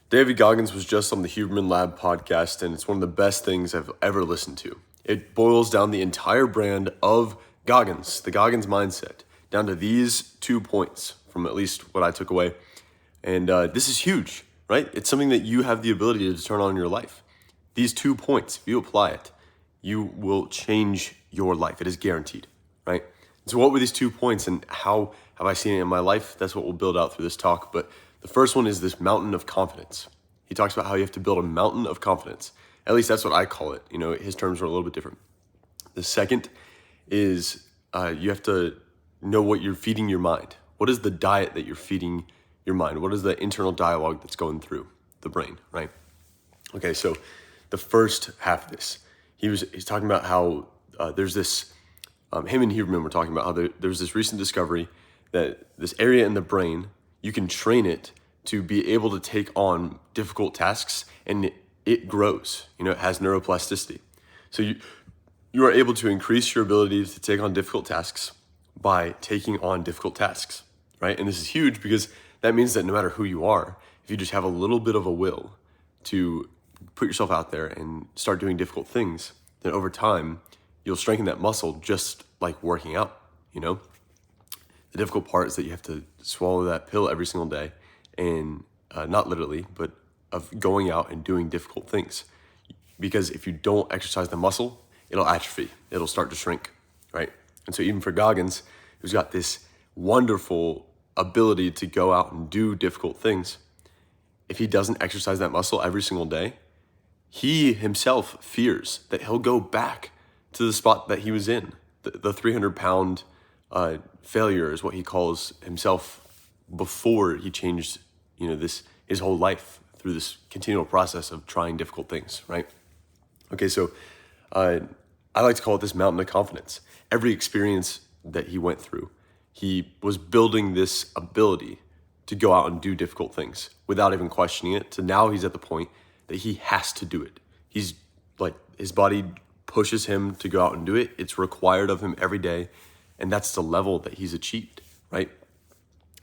David Goggins was just on the Huberman Lab podcast, and it's one of the best things I've ever listened to. It boils down the entire brand of Goggins, the Goggins mindset, down to these 2 points from at least what I took away. And this is huge, right? It's something that you have the ability to turn on in your life. These 2 points, if you apply it, you will change your life. It is guaranteed, right? So what were these 2 points and how have I seen it in my life? That's what we'll build out through this talk. But the first one is this mountain of confidence. He talks about how you have to build a mountain of confidence. At least that's what I call it. You know, his terms are a little bit different. The second is you have to know what you're feeding your mind. What is the diet that you're feeding your mind? What is the internal dialogue that's going through the brain, right? Okay, so the first half of this, he's talking about how there's this, him and Huberman were talking about how there's this recent discovery that this area in the brain, you can train it to be able to take on difficult tasks, and it grows. You know, it has neuroplasticity. So you are able to increase your ability to take on difficult tasks by taking on difficult tasks, right? And this is huge because that means that no matter who you are, if you just have a little bit of a will to put yourself out there and start doing difficult things, then over time, you'll strengthen that muscle just like working out, you know? The difficult part is that you have to swallow that pill every single day, and not literally, but of going out and doing difficult things. Because if you don't exercise the muscle, it'll atrophy. It'll start to shrink, right? And so even for Goggins, who's got this wonderful ability to go out and do difficult things, if he doesn't exercise that muscle every single day, he himself fears that he'll go back to the spot that he was in. The 300-pound failure is what he calls himself before he changed, you know, his whole life through this continual process of trying difficult things, right? Okay, so I like to call it this mountain of confidence. Every experience that he went through, he was building this ability to go out and do difficult things without even questioning it. So now he's at the point that he has to do it. He's like, his body pushes him to go out and do it. It's required of him every day. And that's the level that he's achieved, right?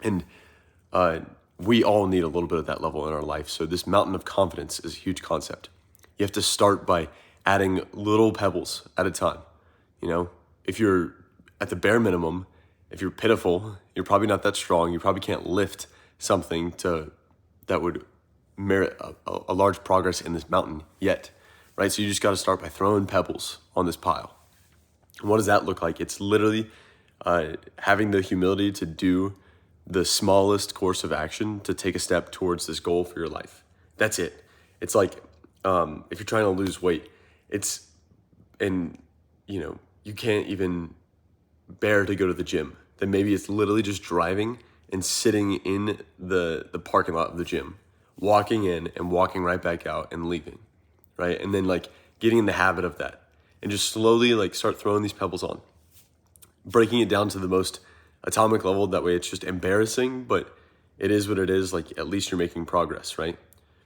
And we all need a little bit of that level in our life. So this mountain of confidence is a huge concept. You have to start by adding little pebbles at a time. You know, if you're at the bare minimum, if you're pitiful, you're probably not that strong. You probably can't lift something that would merit a large progress in this mountain yet, right? So you just got to start by throwing pebbles on this pile. And what does that look like? It's literally having the humility to do the smallest course of action to take a step towards this goal for your life. That's it. It's like if you're trying to lose weight, you can't even bear to go to the gym. Then maybe it's literally just driving and sitting in the parking lot of the gym, walking in and walking right back out and leaving, right? And then like getting in the habit of that and just slowly like start throwing these pebbles on, breaking it down to the most atomic level. That way it's just embarrassing, but it is what it is. Like at least you're making progress, right?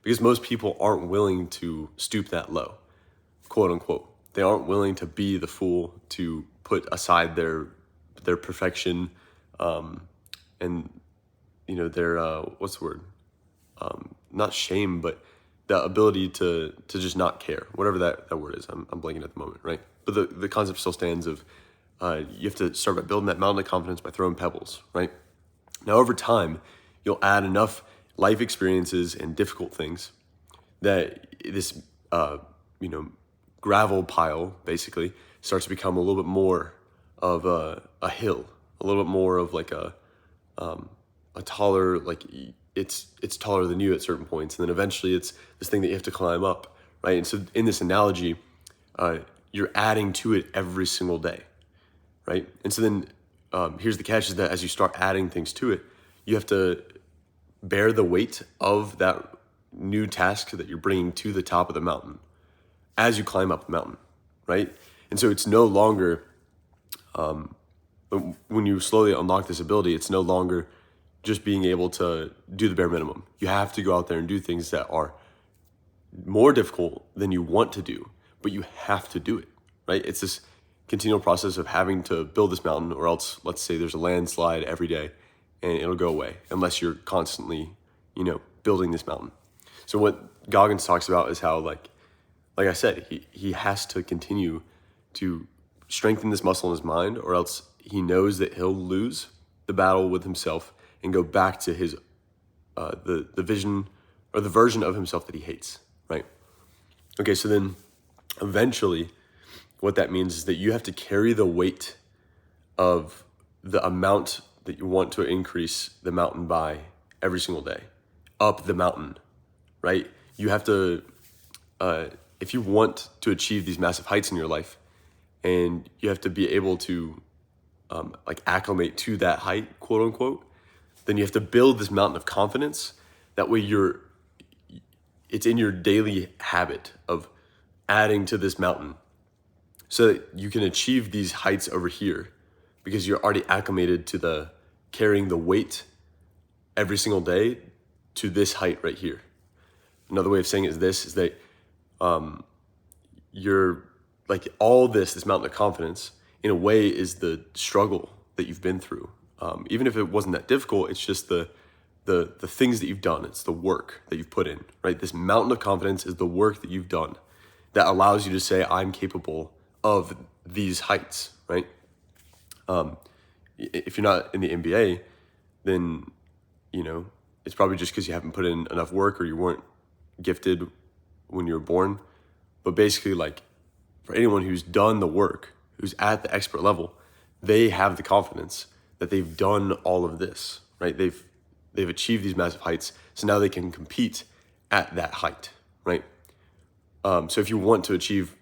Because most people aren't willing to stoop that low, quote unquote. They aren't willing to be the fool to put aside their perfection, and you know their what's the word? Not shame, but the ability to just not care, whatever that word is. I'm blanking at the moment, right? But the concept still stands of you have to start by building that mountain of confidence by throwing pebbles, right? Now over time, you'll add enough life experiences and difficult things that this gravel pile basically starts to become a little bit more of a hill, a little bit more of like a taller, like it's taller than you at certain points, and then eventually it's this thing that you have to climb up, right? And so in this analogy, you're adding to it every single day, right? And so then here's the catch, is that as you start adding things to it, you have to bear the weight of that new task that you're bringing to the top of the mountain as you climb up the mountain, right? And so it's no longer, when you slowly unlock this ability, it's no longer just being able to do the bare minimum. You have to go out there and do things that are more difficult than you want to do, but you have to do it, right? It's this continual process of having to build this mountain, or else let's say there's a landslide every day and it'll go away unless you're constantly, building this mountain. So what Goggins talks about is how, like I said, he has to continue to strengthen this muscle in his mind, or else he knows that he'll lose the battle with himself and go back to his the vision or the version of himself that he hates, right? Okay, so then eventually what that means is that you have to carry the weight of the amount that you want to increase the mountain by every single day, up the mountain, right? You have to, if you want to achieve these massive heights in your life, and you have to be able to like acclimate to that height, quote unquote, then you have to build this mountain of confidence. That way it's in your daily habit of adding to this mountain so that you can achieve these heights over here because you're already acclimated to the carrying the weight every single day to this height right here. Another way of saying it is that you're like all this mountain of confidence in a way is the struggle that you've been through. Even if it wasn't that difficult, it's just the things that you've done. It's the work that you've put in, right? This mountain of confidence is the work that you've done that allows you to say, I'm capable of these heights, right? If you're not in the NBA, then, it's probably just because you haven't put in enough work or you weren't gifted when you were born. But basically, like, for anyone who's done the work, who's at the expert level, they have the confidence that they've done all of this, right? They've achieved these massive heights, so now they can compete at that height, right? So if you want to achieve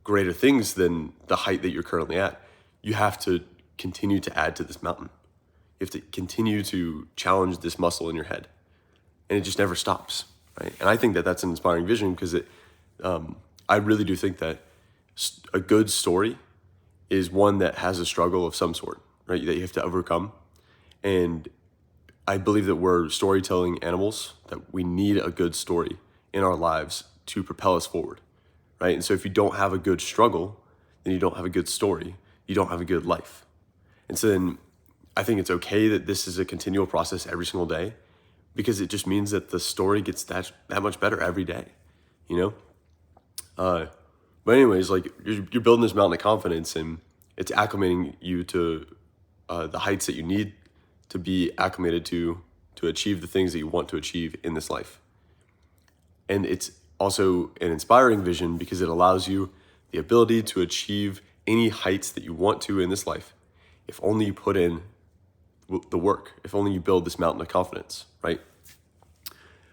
greater things than the height that you're currently at, you have to continue to add to this mountain. You have to continue to challenge this muscle in your head, and it just never stops, right? And I think that that's an inspiring vision because I really do think that a good story is one that has a struggle of some sort, right? That you have to overcome. And I believe that we're storytelling animals, that we need a good story in our lives to propel us forward, right? And so if you don't have a good struggle, then you don't have a good story. You don't have a good life. And so then I think it's okay that this is a continual process every single day, because it just means that the story gets that much better every day, But anyways, like you're building this mountain of confidence, and it's acclimating you to the heights that you need to be acclimated to achieve the things that you want to achieve in this life. And it's also an inspiring vision because it allows you the ability to achieve any heights that you want to in this life, if only you put in the work, if only you build this mountain of confidence, right?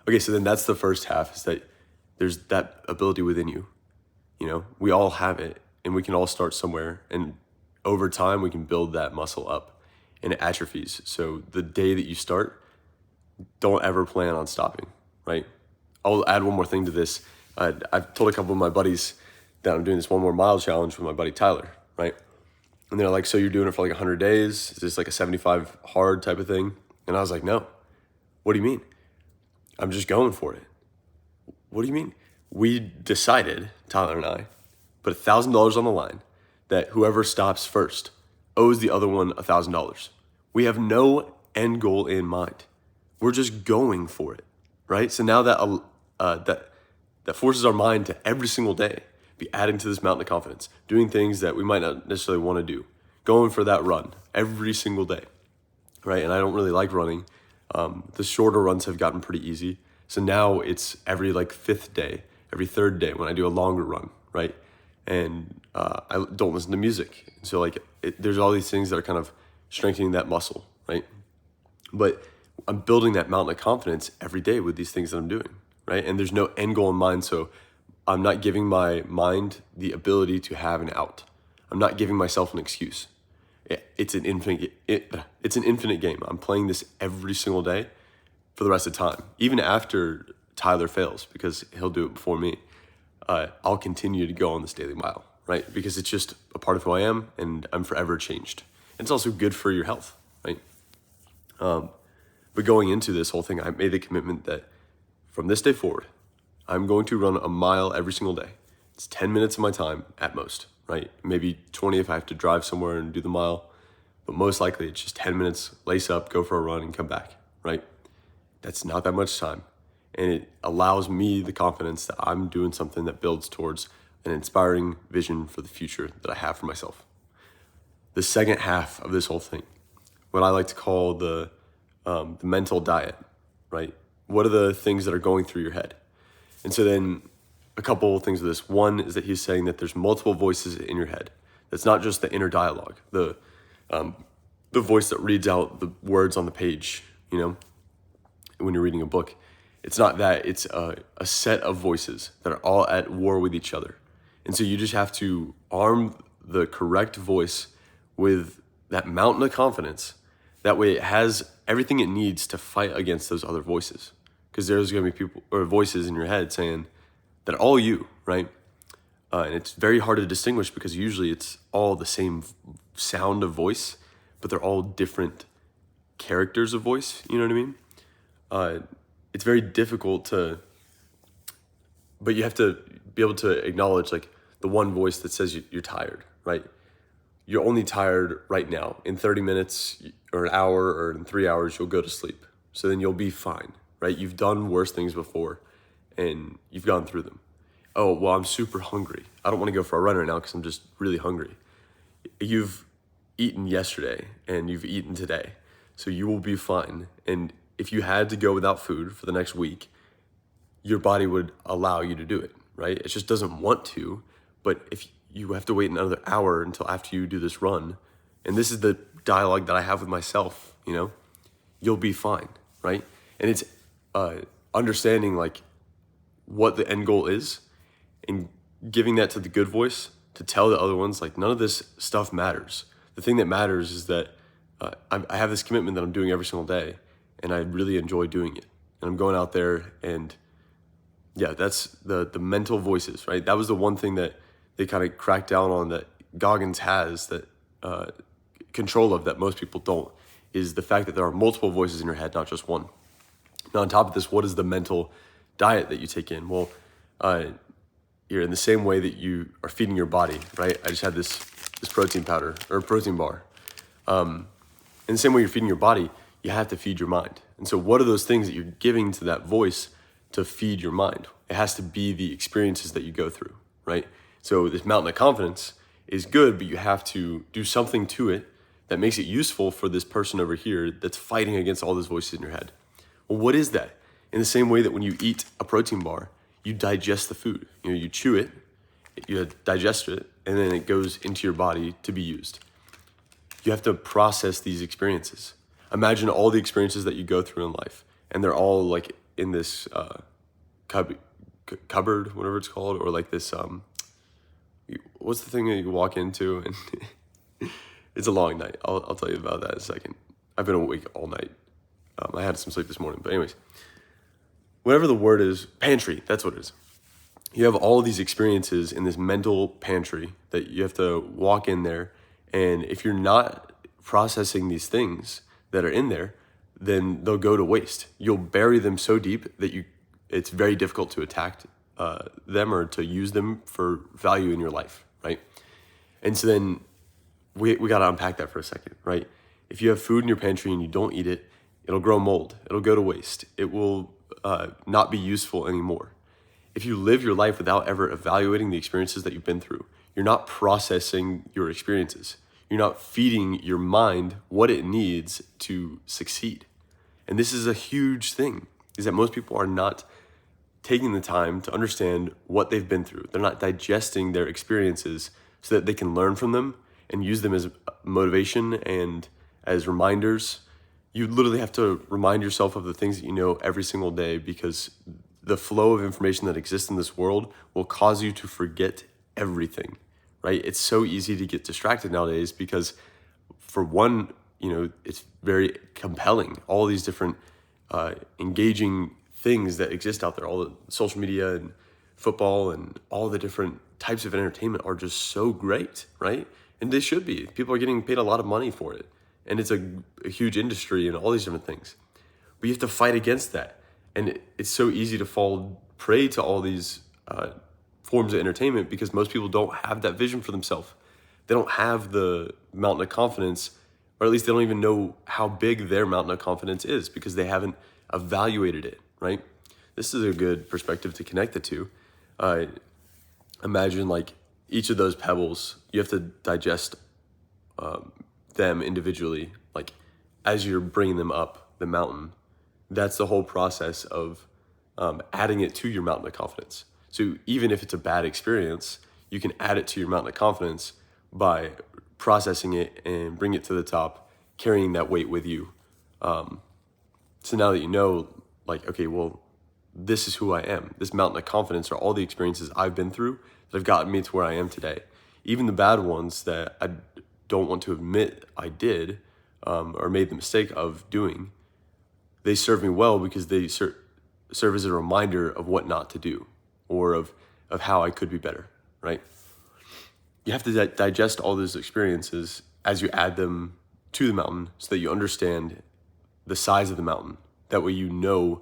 Okay, so then that's the first half, is that there's that ability within you. We all have it, and we can all start somewhere, and over time we can build that muscle up, and it atrophies. So the day that you start, don't ever plan on stopping, right? I'll add one more thing to this. I've told a couple of my buddies that I'm doing this 1 more mile challenge with my buddy Tyler, right? And they're like, so you're doing it for like 100 days? Is this like a 75 hard type of thing? And I was like, no. What do you mean? I'm just going for it. What do you mean? We decided, Tyler and I, put $1,000 on the line that whoever stops first owes the other one $1,000. We have no end goal in mind. We're just going for it, right? So now that forces our mind to every single day be adding to this mountain of confidence, doing things that we might not necessarily want to do, going for that run every single day, right? And I don't really like running. The shorter runs have gotten pretty easy. So now it's every like 5th day, every 3rd day when I do a longer run, right? And I don't listen to music. So like there's all these things that are kind of strengthening that muscle, right? But I'm building that mountain of confidence every day with these things that I'm doing, right? And there's no end goal in mind, so I'm not giving my mind the ability to have an out. I'm not giving myself an excuse. It's an infinite game. I'm playing this every single day for the rest of the time, even after Tyler fails, because he'll do it before me. I'll continue to go on this daily mile, right? Because it's just a part of who I am, and I'm forever changed. And it's also good for your health, right? But going into this whole thing, I made the commitment that from this day forward, I'm going to run a mile every single day. It's 10 minutes of my time at most, right? Maybe 20 if I have to drive somewhere and do the mile. But most likely it's just 10 minutes, lace up, go for a run, and come back, right? That's not that much time. And it allows me the confidence that I'm doing something that builds towards an inspiring vision for the future that I have for myself. The second half of this whole thing, what I like to call the mental diet, right? What are the things that are going through your head? And so then a couple of things with this. One is that he's saying that there's multiple voices in your head. That's not just the inner dialogue, the voice that reads out the words on the page, when you're reading a book. It's not that. It's a set of voices that are all at war with each other. And so you just have to arm the correct voice with that mountain of confidence. That way it has everything it needs to fight against those other voices. Because there's going to be people or voices in your head saying that are all you, right? And it's very hard to distinguish because usually it's all the same sound of voice, but they're all different characters of voice. You know what I mean? It's very difficult but you have to be able to acknowledge like the one voice that says you're tired, right? You're only tired right now. In 30 minutes or an hour or in 3 hours, you'll go to sleep. So then you'll be fine, right? You've done worse things before and you've gone through them. Oh, well, I'm super hungry. I don't want to go for a run right now because I'm just really hungry. You've eaten yesterday and you've eaten today. So you will be fine. And if you had to go without food for the next week, your body would allow you to do it, right? It just doesn't want to. But if you have to wait another hour until after you do this run, and this is the dialogue that I have with myself, you'll be fine, right? And it's understanding like what the end goal is and giving that to the good voice to tell the other ones like none of this stuff matters. The thing that matters is that I have this commitment that I'm doing every single day and I really enjoy doing it. And I'm going out there and yeah, that's the mental voices, right? That was the one thing that they kind of cracked down on that Goggins has that control of that most people don't, is the fact that there are multiple voices in your head, not just one. Now, on top of this, what is the mental diet that you take in? Well, you're in the same way that you are feeding your body, right? I just had this protein powder or protein bar. In the same way you're feeding your body, you have to feed your mind. And so what are those things that you're giving to that voice to feed your mind? It has to be the experiences that you go through, right? So this mountain of confidence is good, but you have to do something to it that makes it useful for this person over here that's fighting against all those voices in your head. Well, what is that? In the same way that when you eat a protein bar, you digest the food. You chew it, you digest it, and then it goes into your body to be used. You have to process these experiences. Imagine all the experiences that you go through in life, and they're all like in this cupboard, whatever it's called, or like this, what's the thing that you walk into and it's a long night. I'll tell you about that in a second. I've been awake all night. I had some sleep this morning, but anyways, whatever the word is, pantry, that's what it is. You have all these experiences in this mental pantry that you have to walk in there. And if you're not processing these things that are in there, then they'll go to waste. You'll bury them so deep that it's very difficult to attack them or to use them for value in your life, right? And so then we got to unpack that for a second, right? If you have food in your pantry and you don't eat it, it'll grow mold. It'll go to waste. It will not be useful anymore. If you live your life without ever evaluating the experiences that you've been through, you're not processing your experiences. You're not feeding your mind what it needs to succeed. And this is a huge thing, is that most people are not taking the time to understand what they've been through. They're not digesting their experiences so that they can learn from them and use them as motivation and as reminders. You literally have to remind yourself of the things that you know every single day, because the flow of information that exists in this world will cause you to forget everything, right? It's so easy to get distracted nowadays because, for one, it's very compelling. All these different engaging things that exist out there, all the social media and football and all the different types of entertainment are just so great, right? And they should be. People are getting paid a lot of money for it. And it's a huge industry and all these different things. But you have to fight against that. And it's so easy to fall prey to all these forms of entertainment because most people don't have that vision for themselves. They don't have the mountain of confidence, or at least they don't even know how big their mountain of confidence is because they haven't evaluated it, right? this is a good perspective to connect the two. Imagine like each of those pebbles, you have to digest them individually. Like as you're bringing them up the mountain, that's the whole process of adding it to your mountain of confidence. So even if it's a bad experience, you can add it to your mountain of confidence by processing it and bring it to the top, carrying that weight with you. So now that you know, like, okay, well, this is who I am. This mountain of confidence are all the experiences I've been through that have gotten me to where I am today. Even the bad ones that I don't want to admit I did or made the mistake of doing, they serve me well because they serve as a reminder of what not to do or of how I could be better, right? You have to digest all those experiences as you add them to the mountain so that you understand the size of the mountain. That way you know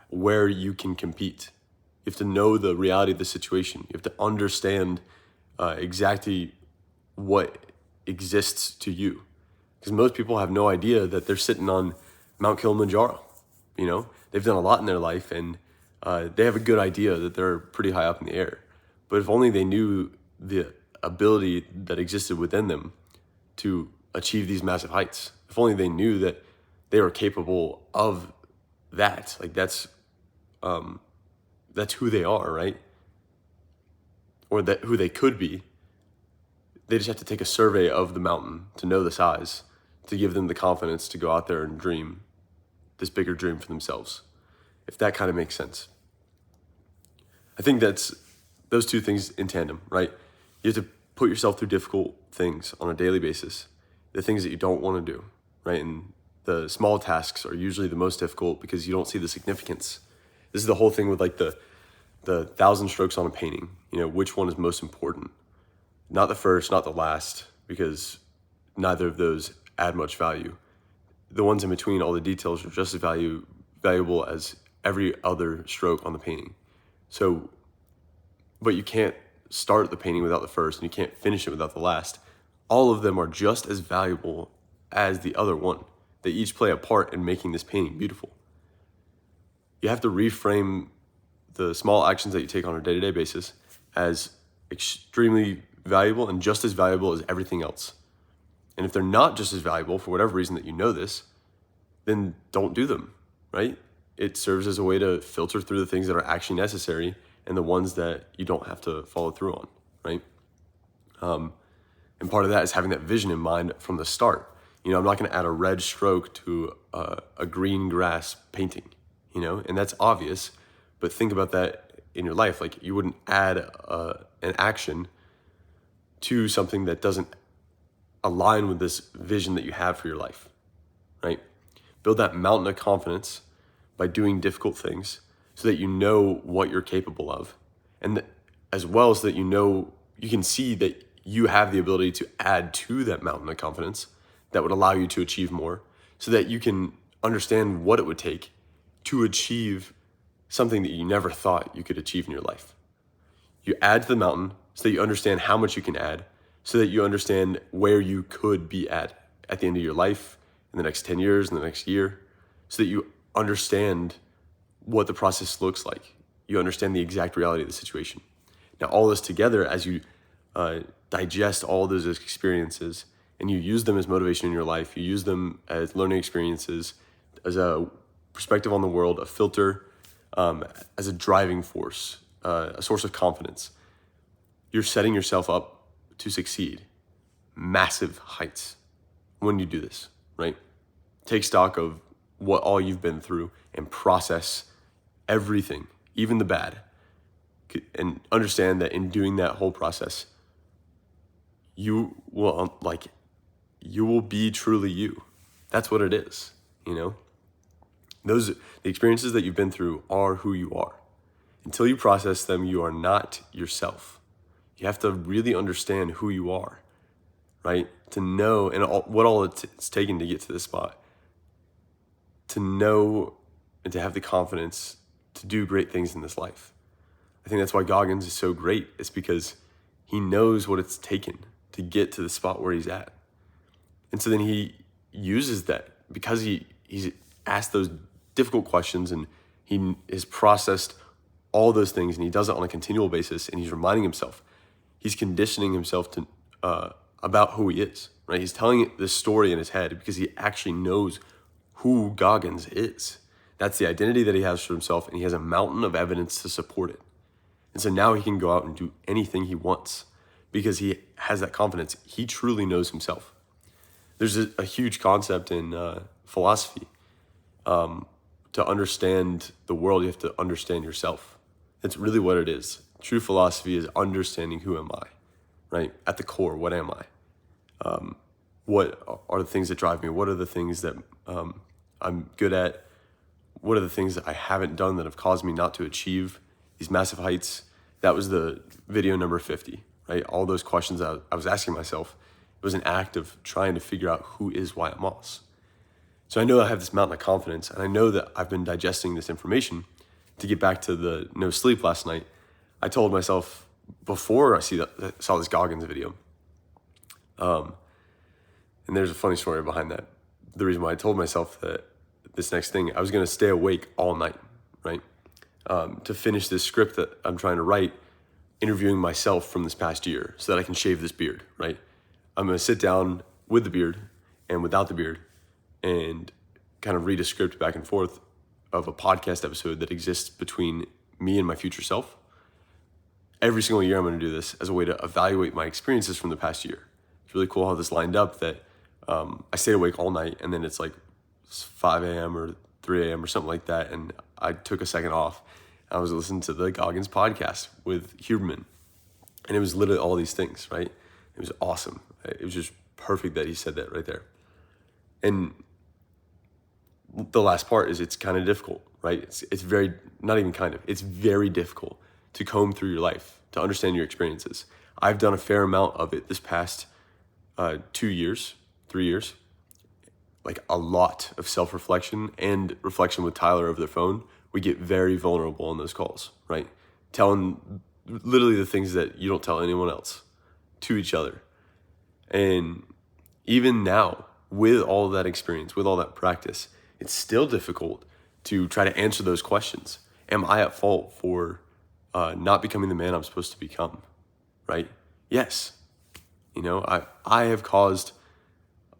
where you can compete. You have to know the reality of the situation. You have to understand exactly what exists to you. Because most people have no idea that they're sitting on Mount Kilimanjaro. You know, they've done a lot in their life and they have a good idea that they're pretty high up in the air. But if only they knew the ability that existed within them to achieve these massive heights. If only they knew that they were capable of that. Like that's who they are, right? Or that who they could be. They just have to take a survey of the mountain to know the size, to give them the confidence to go out there and dream this bigger dream for themselves. If that kind of makes sense. I think that's those two things in tandem, right? You have to put yourself through difficult things on a daily basis, the things that you don't want to do, right? And the small tasks are usually the most difficult because you don't see the significance. This is the whole thing with like the 1,000 strokes on a painting. You know, which one is most important? Not the first, not the last, because neither of those add much value. The ones in between, all the details are just as valuable as every other stroke on the painting. So, but you can't start the painting without the first, and you can't finish it without the last. All of them are just as valuable as the other one. They each play a part in making this painting beautiful. You have to reframe the small actions that you take on a day-to-day basis as extremely valuable and just as valuable as everything else. And if they're not just as valuable for whatever reason that you know this, then don't do them, right? It serves as a way to filter through the things that are actually necessary and the ones that you don't have to follow through on, right? And part of that is having that vision in mind from the start. You know, I'm not going to add a red stroke to a green grass painting, you know, and that's obvious, but think about that in your life. Like you wouldn't add an action to something that doesn't align with this vision that you have for your life, right? Build that mountain of confidence by doing difficult things so that you know what you're capable of. And as well so that you know, you can see that you have the ability to add to that mountain of confidence that would allow you to achieve more so that you can understand what it would take to achieve something that you never thought you could achieve in your life. You add to the mountain so that you understand how much you can add, so that you understand where you could be at the end of your life, in the next 10 years, in the next year, so that you understand what the process looks like. You understand the exact reality of the situation. Now, all this together, as you digest all those experiences and you use them as motivation in your life, you use them as learning experiences, as a perspective on the world, a filter, as a driving force, a source of confidence. You're setting yourself up to succeed massive heights when you do this, right? Take stock of what all you've been through and process everything, even the bad, and understand that in doing that whole process, you will be truly you. That's what it is, you know? The experiences that you've been through are who you are. Until you process them, you are not yourself. You have to really understand who you are, right? To know, and what all it's taken to get to this spot. To know and to have the confidence to do great things in this life. I think that's why Goggins is so great. It's because he knows what it's taken to get to the spot where he's at. And so then he uses that because he's asked those difficult questions and He has processed all those things, and he does it on a continual basis, and he's reminding himself. He's conditioning himself to about who he is, right? He's telling this story in his head because he actually knows who Goggins is. That's the identity that he has for himself, and he has a mountain of evidence to support it. And so now he can go out and do anything he wants because he has that confidence. He truly knows himself. There's a huge concept in philosophy. To understand the world, you have to understand yourself. That's really what it is. True philosophy is understanding who am I, right? At the core, what am I? What are the things that drive me? What are the things that I'm good at? What are the things that I haven't done that have caused me not to achieve these massive heights? That was the video number 50, right? All those questions I was asking myself. It was an act of trying to figure out who is Wyatt Moss. So I know I have this mountain of confidence, and I know that I've been digesting this information. To get back to the no sleep last night, I told myself before I saw this Goggins video, and there's a funny story behind that. The reason why I told myself that this next thing, I was going to stay awake all night, right? To finish this script that I'm trying to write, interviewing myself from this past year so that I can shave this beard, right? I'm going to sit down with the beard and without the beard and kind of read a script back and forth of a podcast episode that exists between me and my future self. Every single year I'm going to do this as a way to evaluate my experiences from the past year. It's really cool how this lined up that I stayed awake all night, and then it's like 5 a.m. or 3 a.m. or something like that, and I took a second off. I was listening to the Goggins podcast with Huberman, and it was literally all these things, right? It was awesome. It was just perfect that he said that right there. And the last part is it's kind of difficult, right? It's very, not even kind of, it's very difficult to comb through your life, to understand your experiences. I've done a fair amount of it this past 2 years, 3 years, like a lot of self-reflection and reflection with Tyler over the phone. We get very vulnerable on those calls, right? Telling literally the things that you don't tell anyone else to each other. And even now, with all that experience, with all that practice, it's still difficult to try to answer those questions. Am I at fault for not becoming the man I'm supposed to become, right? Yes. You know, I have caused,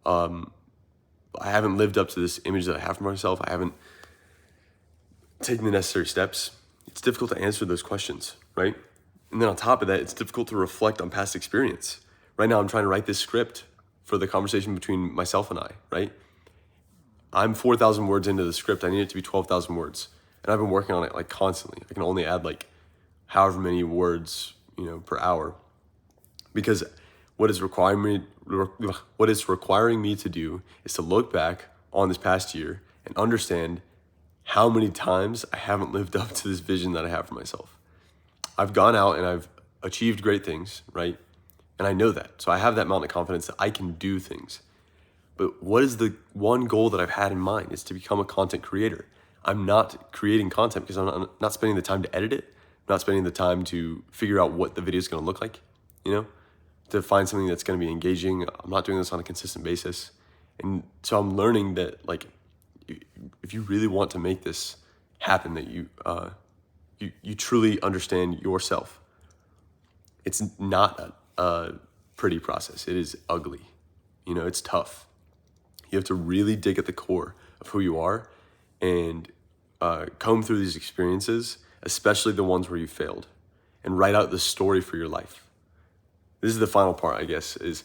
I haven't lived up to this image that I have for myself. I haven't taken the necessary steps. It's difficult to answer those questions, right? And then on top of that, it's difficult to reflect on past experience. Right now, I'm trying to write this script for the conversation between myself and I, right? I'm 4,000 words into the script. I need it to be 12,000 words. And I've been working on it like constantly. I can only add like however many words, per hour. Because what is requiring me to do is to look back on this past year and understand how many times I haven't lived up to this vision that I have for myself. I've gone out and I've achieved great things, right? And I know that. So I have that mountain of confidence that I can do things. But what is the one goal that I've had in mind is to become a content creator. I'm not creating content because I'm not spending the time to edit it. I'm not spending the time to figure out what the video is going to look like, to find something that's going to be engaging. I'm not doing this on a consistent basis. And so I'm learning that, like, if you really want to make this happen, that you truly understand yourself, it's not a pretty process. It is ugly. It's tough. You have to really dig at the core of who you are and comb through these experiences, especially the ones where you failed, and write out the story for your life. This is the final part, I guess, is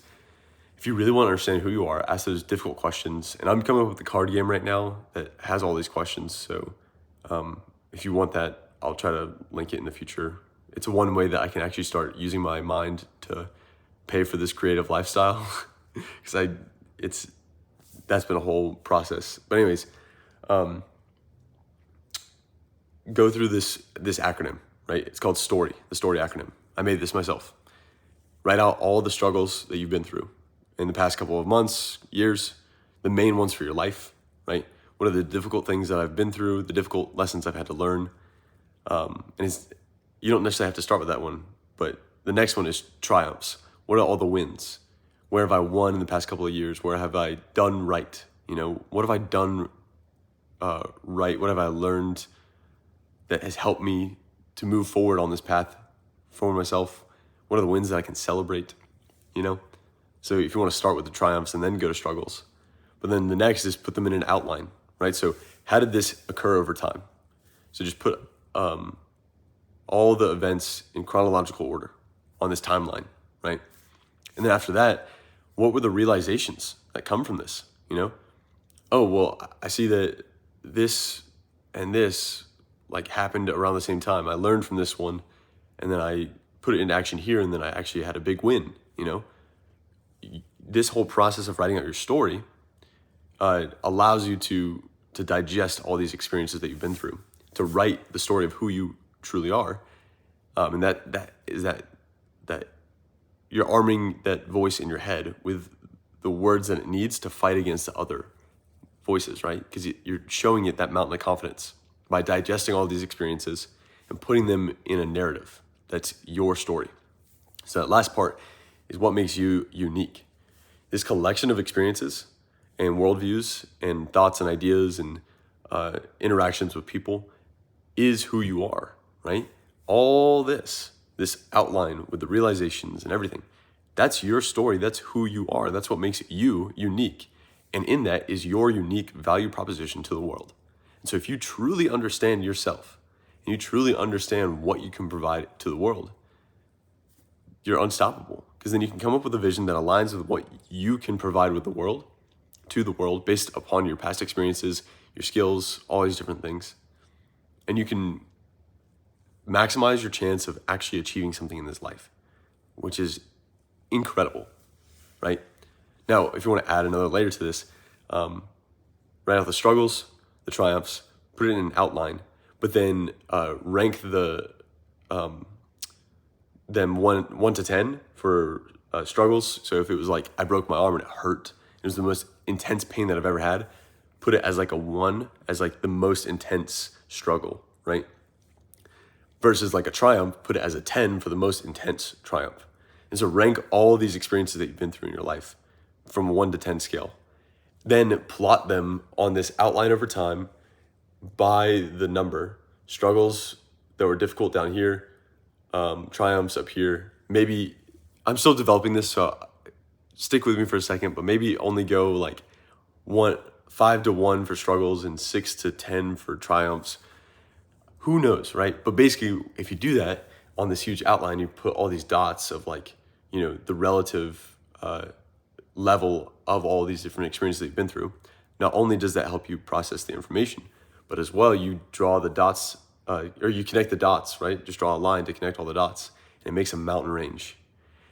if you really want to understand who you are, ask those difficult questions. And I'm coming up with a card game right now that has all these questions. So if you want that, I'll try to link it in the future. It's one way that I can actually start using my mind to pay for this creative lifestyle. Because that's been a whole process. But anyways, go through this acronym, right? It's called STORY, the STORY acronym. I made this myself. Write out all the struggles that you've been through in the past couple of months, years, the main ones for your life, right? What are the difficult things that I've been through, the difficult lessons I've had to learn? You don't necessarily have to start with that one, but the next one is triumphs. What are all the wins? Where have I won in the past couple of years? Where have I done right? What have I done right? What have I learned that has helped me to move forward on this path for myself? What are the wins that I can celebrate? So if you want to start with the triumphs and then go to struggles, but then the next is put them in an outline, right? So how did this occur over time? So just put all the events in chronological order on this timeline, right? And then after that, what were the realizations that come from this? Oh, well, I see that this and this happened around the same time. I learned from this one, and then I put it into action here, and then I actually had a big win. This whole process of writing out your story allows you to digest all these experiences that you've been through, to write the story of who you truly are, and that is that you're arming that voice in your head with the words that it needs to fight against the other voices, right? Because you're showing it that mountain of confidence by digesting all these experiences and putting them in a narrative that's your story. So that last part is what makes you unique. This collection of experiences and worldviews and thoughts and ideas and interactions with people is who you are, right? All this outline with the realizations and everything, that's your story. That's who you are. That's what makes you unique. And in that is your unique value proposition to the world. And so if you truly understand yourself and you truly understand what you can provide to the world, you're unstoppable, because then you can come up with a vision that aligns with what you can provide with the world, to the world, based upon your past experiences, your skills, all these different things. And you can maximize your chance of actually achieving something in this life, which is incredible, right? Now, if you want to add another layer to this, write out the struggles, the triumphs, put it in an outline, but then rank them 1 to 10 for struggles. So if it was like I broke my arm and it hurt, it was the most intense pain that I've ever had, put it as like a 1, as like the most intense struggle, right? Versus like a triumph, put it as a 10 for the most intense triumph. And so rank all of these experiences that you've been through in your life from a 1 to 10 scale. Then plot them on this outline over time by the number. Struggles that were difficult down here, triumphs up here. Maybe I'm still developing this, so stick with me for a second, but maybe only go like 5 to 1 for struggles and 6 to 10 for triumphs. Who knows, right? But basically, if you do that on this huge outline, you put all these dots of the relative level of all these different experiences that you've been through. Not only does that help you process the information, but as well, you draw the dots, or you connect the dots, right? Just draw a line to connect all the dots, and it makes a mountain range.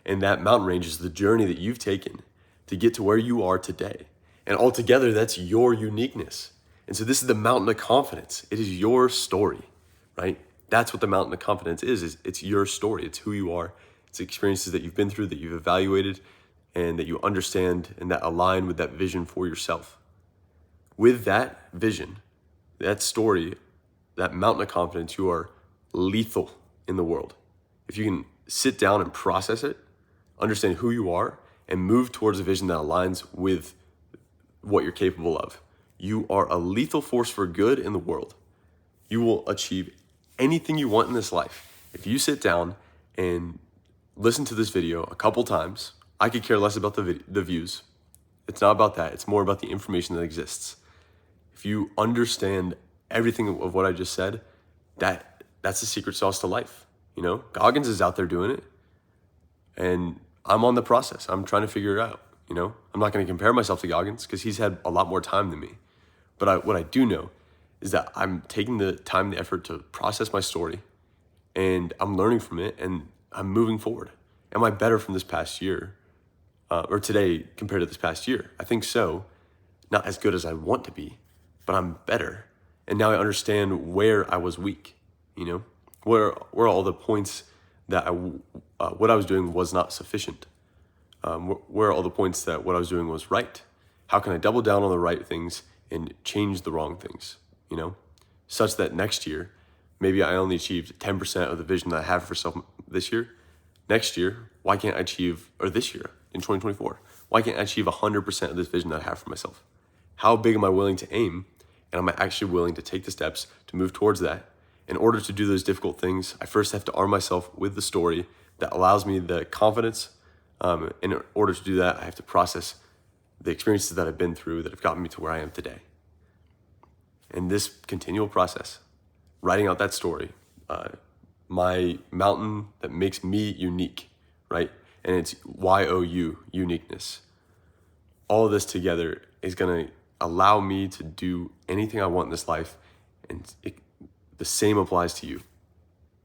And that mountain range is the journey that you've taken to get to where you are today. And altogether, that's your uniqueness. And so this is the mountain of confidence. It is your story, right? That's what the mountain of confidence is it's your story. It's who you are. It's experiences that you've been through, that you've evaluated, and that you understand, and that align with that vision for yourself. With that vision, that story, that mountain of confidence, you are lethal in the world. If you can sit down and process it, understand who you are, and move towards a vision that aligns with what you're capable of, you are a lethal force for good in the world. You will achieve anything you want in this life. If you sit down and listen to this video a couple times, I could care less about the views. It's not about that. It's more about the information that exists. If you understand everything of what I just said, that's the secret sauce to life. Goggins is out there doing it, and I'm on the process. I'm trying to figure it out. I'm not going to compare myself to Goggins because he's had a lot more time than me. But what I do know is that I'm taking the time, the effort to process my story, and I'm learning from it, and I'm moving forward. Am I better from this past year, or today compared to this past year? I think so. Not as good as I want to be, but I'm better. And now I understand where I was weak, where all the points that what I was doing was not sufficient. Where are all the points that what I was doing was right? How can I double down on the right things and change the wrong things, such that next year, maybe I only achieved 10% of the vision that I have for myself this year. Next year, why can't I achieve, or this year in 2024, why can't I achieve 100% of this vision that I have for myself? How big am I willing to aim? And am I actually willing to take the steps to move towards that in order to do those difficult things, I first have to arm myself with the story that allows me the confidence. In order to do that, I have to process the experiences that I've been through that have gotten me to where I am today. And this continual process, writing out that story, my mountain that makes me unique, right? And it's YOU, uniqueness. All of this together is going to allow me to do anything I want in this life. And the same applies to you,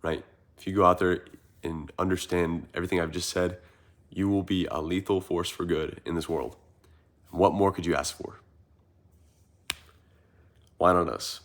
right? If you go out there and understand everything I've just said, you will be a lethal force for good in this world. What more could you ask for? Why not us?